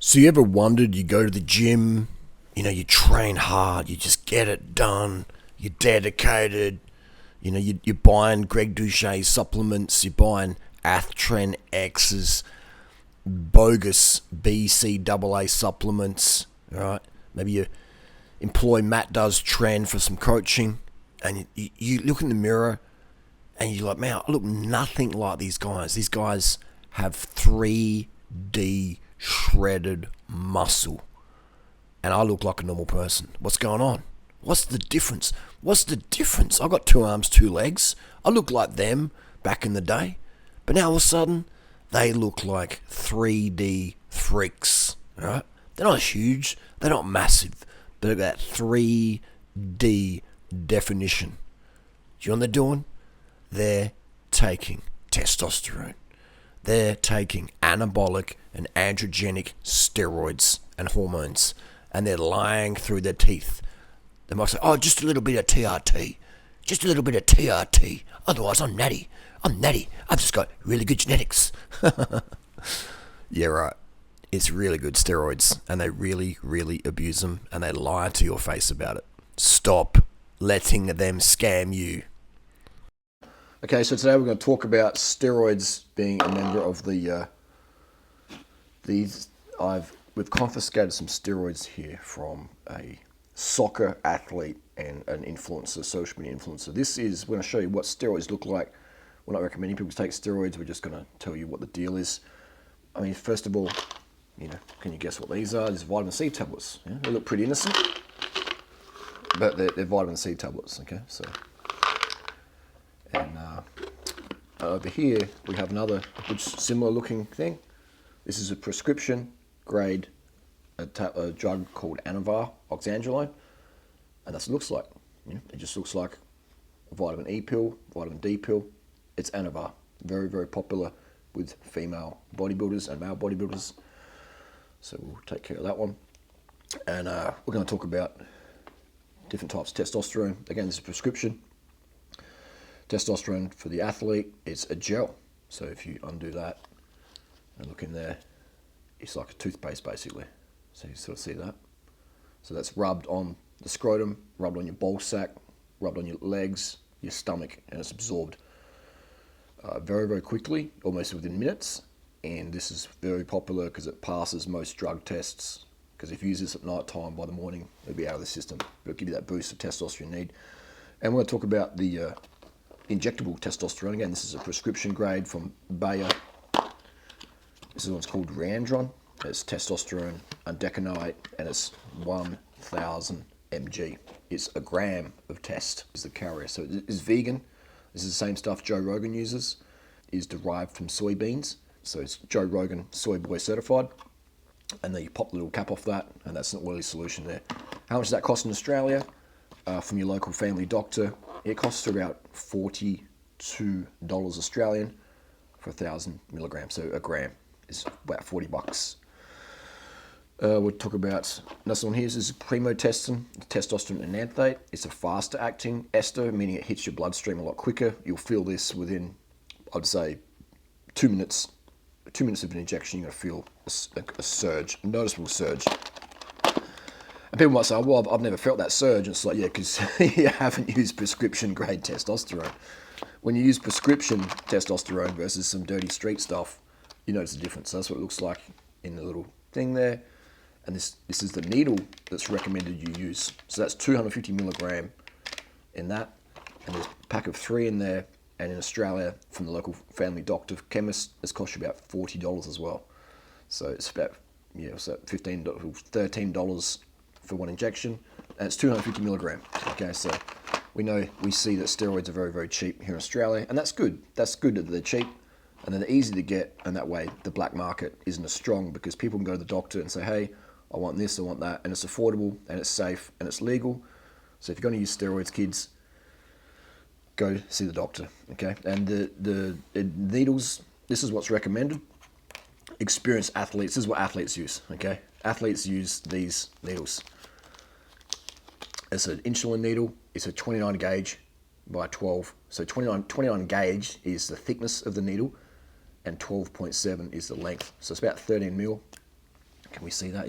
So you ever wondered, you go to the gym, you train hard, you just get it done, you're dedicated, you're buying Greg Doucet supplements, you're buying Athtren X's, bogus BCAA supplements, right? Maybe you employ Matt Does Trend for some coaching, and you look in the mirror and you're like, man, I look nothing like these guys. These guys have 3D shredded muscle, and I look like a normal person. What's going on? What's the difference? What's the difference? I've got 2 arms, 2 legs. I look like them back in the day, but now all of a sudden, they look like 3D freaks, right? They're not huge, they're not massive, but they've got that 3D definition. Do you know what they're doing? They're taking testosterone. They're taking anabolic and androgenic steroids and hormones, and they're lying through their teeth. They might say, oh, just a little bit of TRT. Just a little bit of TRT. Otherwise, I'm natty. I'm natty. I've just got really good genetics. Yeah, right. It's really good steroids, and they really, really abuse them, and they lie to your face about it. Stop letting them scam you. Okay, so today we're going to talk about steroids being a member of we've confiscated some steroids here from a soccer athlete and an influencer, social media influencer. We're going to show you what steroids look like. We're not recommending people to take steroids. We're just going to tell you what the deal is. I mean, first of all, can you guess what these are? These are vitamin C tablets. Yeah? They look pretty innocent, but they're vitamin C tablets. Okay, so. And over here we have another similar looking thing. This is a prescription grade a drug called Anavar, oxandrolone, and that's what it looks like. It just looks like a vitamin E pill, vitamin D pill. It's Anavar, very, very popular with female bodybuilders and male bodybuilders. So we'll take care of that one. And we're going to talk about different types of testosterone. Again, this is a prescription. Testosterone for the athlete, it's a gel. So if you undo that and look in there, it's like a toothpaste basically. So you sort of see that. So that's rubbed on the scrotum, rubbed on your ball sack, rubbed on your legs, your stomach, and it's absorbed very, very quickly, almost within minutes. And this is very popular because it passes most drug tests. Because if you use this at night time, by the morning, it'll be out of the system. It'll give you that boost of testosterone you need. And we're going to talk about the injectable testosterone. Again, this is a prescription grade from Bayer. This is what's called Durianrider. It's testosterone undecanoate, and it's 1,000 mg. It's a gram of test is the carrier. So it's vegan. This is the same stuff Joe Rogan uses. It is derived from soybeans. So it's Joe Rogan Soy Boy certified. And then you pop the little cap off that, and that's an oily solution there. How much does that cost in Australia? From your local family doctor, it costs about $42 Australian for 1,000 milligrams. So a gram is about $40. We'll talk about another one here. This is premotestin, testosterone enanthate. It's a faster acting ester, meaning it hits your bloodstream a lot quicker. You'll feel this within, I'd say, 2 minutes. 2 minutes of an injection, you're going to feel a surge, a noticeable surge. And people might say, well, I've never felt that surge. And it's like, yeah, because you haven't used prescription grade testosterone. When you use prescription testosterone versus some dirty street stuff, you notice the difference. So that's what it looks like in the little thing there. And this is the needle that's recommended you use. So that's 250 milligram in that. And there's a pack of 3 in there. And in Australia, from the local family doctor chemist, it's cost you about $40 as well. So it's about $15, $13 for one injection, and it's 250 milligram. Okay, so we see that steroids are very, very cheap here in Australia, and that's good. That's good that they're cheap, and then they're easy to get, and that way the black market isn't as strong because people can go to the doctor and say, hey, I want this, I want that, and it's affordable, and it's safe, and it's legal. So if you're going to use steroids, kids, go see the doctor, okay? And the needles, this is what's recommended. Experienced athletes, this is what athletes use, okay? Athletes use these needles. It's an insulin needle. It's a 29 gauge by 12. So 29 gauge is the thickness of the needle, and 12.7 is the length. So it's about 13 mil. Can we see that?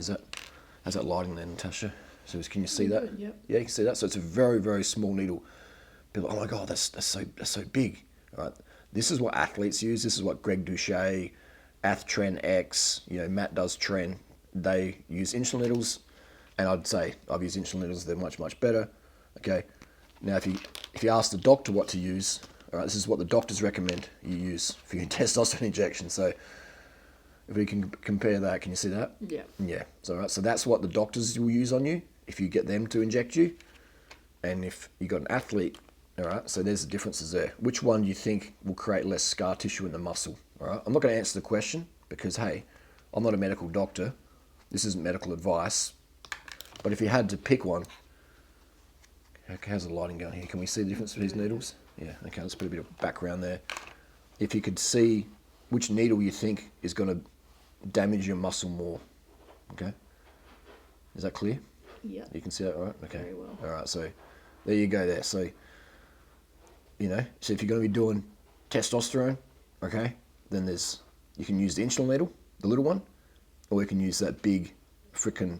How's that lighting there, Natasha? So can you see that? Good, yep. Yeah, you can see that. So it's a very, very small needle. People, oh my God, that's so big. All right. This is what athletes use. This is what Greg Douchet, Tren X, Matt does Tren. They use insulin needles, and I'd say I've used insulin needles. They're much, much better. Okay. Now, if you ask the doctor what to use, all right, this is what the doctors recommend you use for your testosterone injection. So if we can compare that, can you see that? Yeah. Yeah. So, all right, so that's what the doctors will use on you if you get them to inject you. And if you got an athlete, all right, so there's the differences there. Which one do you think will create less scar tissue in the muscle? All right, I'm not going to answer the question because, hey, I'm not a medical doctor. This isn't medical advice. But if you had to pick one, how's the lighting going here? Can we see the difference between these needles? Yeah, okay, let's put a bit of background there. If you could see which needle you think is going to damage your muscle more, okay? Is that clear? Yeah. You can see that, all right? Okay. Very well. All right, so there you go there. So, so if you're going to be doing testosterone, okay, then you can use the insulin needle, the little one, or you can use that big frickin'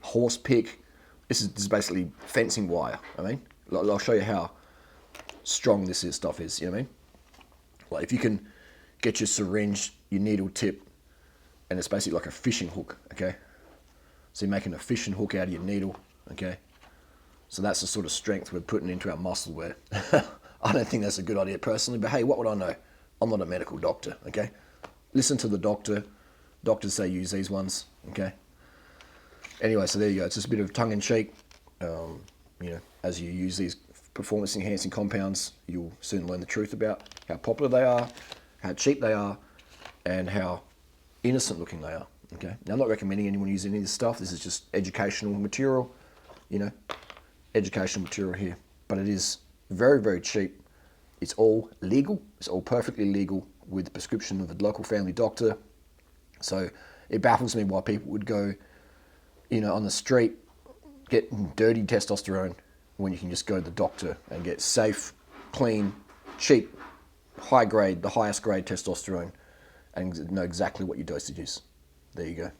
horse pick. This is basically fencing wire. I'll show you how strong this stuff is. You know what I mean? Like if you can get your syringe, your needle tip, and it's basically like a fishing hook. Okay, so you're making a fishing hook out of your needle. Okay, so that's the sort of strength we're putting into our muscle. Where I don't think that's a good idea personally, but hey, what would I know? I'm not a medical doctor. Okay, listen to the doctor. Doctors say use these ones. Okay. Anyway, so there you go. It's just a bit of tongue-in-cheek. As you use these performance-enhancing compounds, you'll soon learn the truth about how popular they are, how cheap they are, and how innocent-looking they are. Okay. Now, I'm not recommending anyone use any of this stuff. This is just educational material. Educational material here. But it is very, very cheap. It's all legal. It's all perfectly legal with the prescription of a local family doctor. So it baffles me why people would go on the street, get dirty testosterone when you can just go to the doctor and get safe, clean, cheap, high grade, the highest grade testosterone and know exactly what your dosage is. There you go.